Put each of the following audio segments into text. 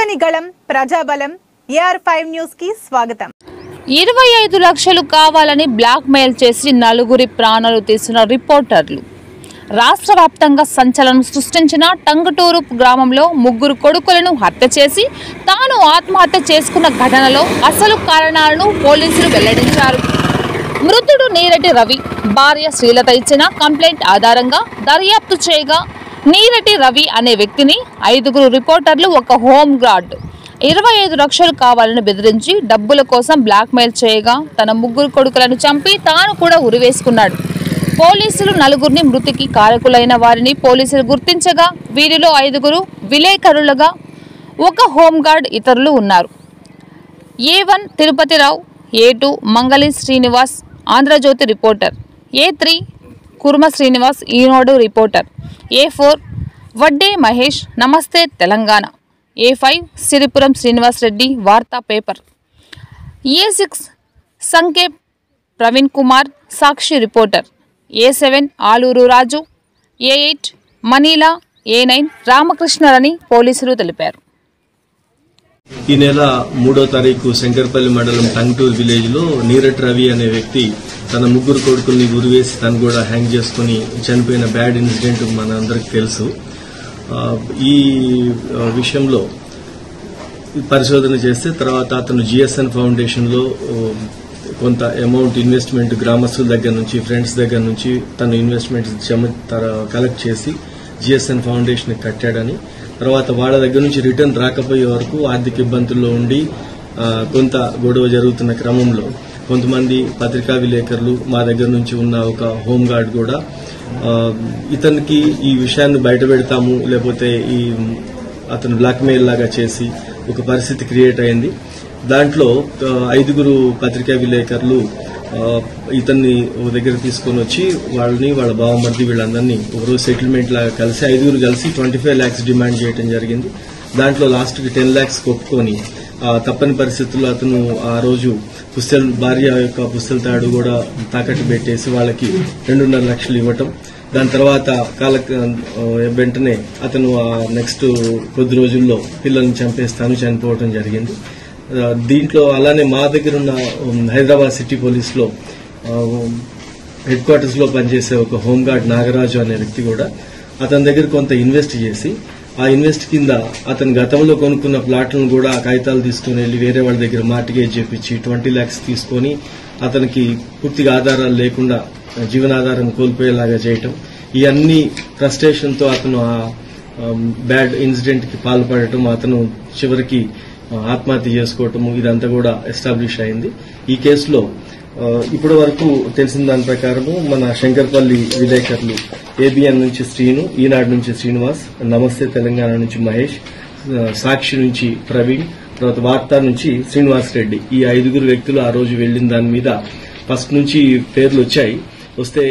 ప్రజలని గళం ప్రజాబలం AR5 news కి స్వాగతం. 25 లక్షలు కావాలని బ్లాక్ మెయిల్ చేసి నలుగురి ప్రాణాలు తీసిన రిపోర్టర్లు. రాష్ట్ర వ్యాప్తంగా సంచలనం సృష్టించిన టంగుటూరు గ్రామంలో ముగ్గురు కొడుకులను హత్య చేసి తాను ఆత్మహత్య చేసుకున్న ఘటనలో అసలు కారణాలను పోలీసులు వెల్లడించారు. మృతుడు నీరటి రవి భార్య శ్రీలత ఇచ్చిన కంప్లైంట్ ఆధారంగా దర్యాప్తు చేయగా నీరటి రవి అనే వ్యక్తిని 5 రిపోర్టర్లు ఒక హోమ్ గార్డ్ 25 లక్షలు కావాలని బెదిరించి డబ్బుల కోసం బ్లాక్ మెయిల్ చేయగా తన ముగ్గురు కొడుకులను చంపి తాను కూడా ఉరివేసుకున్నాడు. పోలీసులు నలుగురిని మృతికి కారకులైన వారిని పోలీసులు గుర్తించగా వీరిలో 5 విలేకరులుగా ఒక హోంగార్డ్ ఇతరులు ఉన్నారు. A1 Tirupatirao, A2 Mangali Srinivas Andhrajyothy reporter, A3 Kurma Srinivas Eenadu reporter, A4 Vadde Mahesh Namaste Telangana, A5 Siripuram Srinivas Reddy Vaartha paper, A6 Sanke Praveen Kumar Sakshi reporter, A7 Aluru Raju, A8 Manila, A9 రామకృష్ణరని పోలీసులు తెలిపారు. ఈ నెల 3వ తారీఖు శంకర్పల్లి మండలం టంగుటూరు విలేజ్ లో నీరటి రవి అనే వ్యక్తి తన ముగ్గురు కొడుకుల్ని గురివేసి తను కూడా హ్యాంగ్ చేసుకుని చనిపోయిన బ్యాడ్ ఇన్సిడెంట్ మనందరికి తెలుసు. ఈ విషయంలో పరిశోధన చేస్తే తర్వాత అతను GSN ఫౌండేషన్ లో కొంత అమౌంట్ ఇన్వెస్ట్మెంట్ గ్రామస్తుల దగ్గర నుంచి ఫ్రెండ్స్ దగ్గర నుంచి తను ఇన్వెస్ట్మెంట్ కలెక్ట్ చేసి GSN ఫౌండేషన్ కట్టాడని, తర్వాత వాళ్ళ దగ్గర నుంచి రిటర్న్ రాకపోయే వరకు ఆర్థిక ఇబ్బందుల్లో ఉండి కొంత గొడవ జరుగుతున్న క్రమంలో కొంతమంది పత్రికా విలేకరులు మా దగ్గర నుంచి ఉన్న ఒక హోంగార్డ్ కూడా ఇతనికి ఈ విషయాన్ని బయట పెడతాము లేకపోతే ఈ అతను బ్లాక్మెయిల్ లాగా చేసి ఒక పరిస్థితి క్రియేట్ అయింది. దాంట్లో 5 పత్రికా విలేకరులు ఇతన్ని దగ్గర తీసుకుని వచ్చి వాళ్ళ బావమర్ది వీళ్ళందరినీ ఒకరోజు సెటిల్మెంట్ లాగా కలిసి 5 కలిసి 25 lakhs డిమాండ్ చేయడం జరిగింది. దాంట్లో లాస్ట్ కి 10 lakhs ఒప్పుకొని తప్పని పరిస్థితుల్లో అతను ఆ రోజు భార్య యొక్క పుస్తల తాడు కూడా తాకట్టు పెట్టేసి వాళ్ళకి 2.5 లక్షలు ఇవ్వటం. దాని తర్వాత వెంటనే అతను నెక్స్ట్ కొద్ది రోజుల్లో పిల్లల్ని చనిపోవటం జరిగింది. దీంట్లో అలానే మా దగ్గర ఉన్న హైదరాబాద్ సిటీ పోలీస్ లో హెడ్ క్వార్టర్స్ లో పనిచేసే ఒక హోంగార్డ్ నాగరాజు అనే వ్యక్తి కూడా అతని దగ్గర కొంత ఇన్వెస్ట్ చేసి ఆ ఇన్వెస్ట్ కింద అతను గతంలో కొనుక్కున్న ప్లాట్లను కూడా ఆ కాగితాలు తీసుకుని వెళ్లి వేరే వాళ్ళ దగ్గర మార్టిగేజ్ చేపించి 20 lakhs తీసుకుని అతనికి పూర్తిగా ఆధారాలు లేకుండా జీవనాధారం కోల్పోయేలాగా చేయటం, ఈ అన్ని ఫ్రస్ట్రేషన్ తో అతను ఆ బ్యాడ్ ఇన్సిడెంట్ కి పాల్పడటం, అతను చివరికి ఆత్మహత్య చేసుకోవటము ఇదంతా కూడా ఎస్టాబ్లిష్ అయింది. ఈ కేసులో ఇప్పటి వరకు తెలిసిన దాని ప్రకారము మన శంకర్పల్లి విలేకరులు ABN నుంచి శ్రీను, ఈనాడు నుంచి శ్రీనివాస్, నమస్తే తెలంగాణ నుంచి మహేష్, సాక్షి నుంచి ప్రవీణ్, తర్వాత వార్తా నుంచి శ్రీనివాస్ రెడ్డి, ఈ 5 వ్యక్తులు ఆ రోజు వెళ్లిన దాని మీద ఫస్ట్ నుంచి పేర్లు వస్తే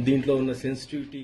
దీంట్లో ఉన్న సెన్సిటివిటీ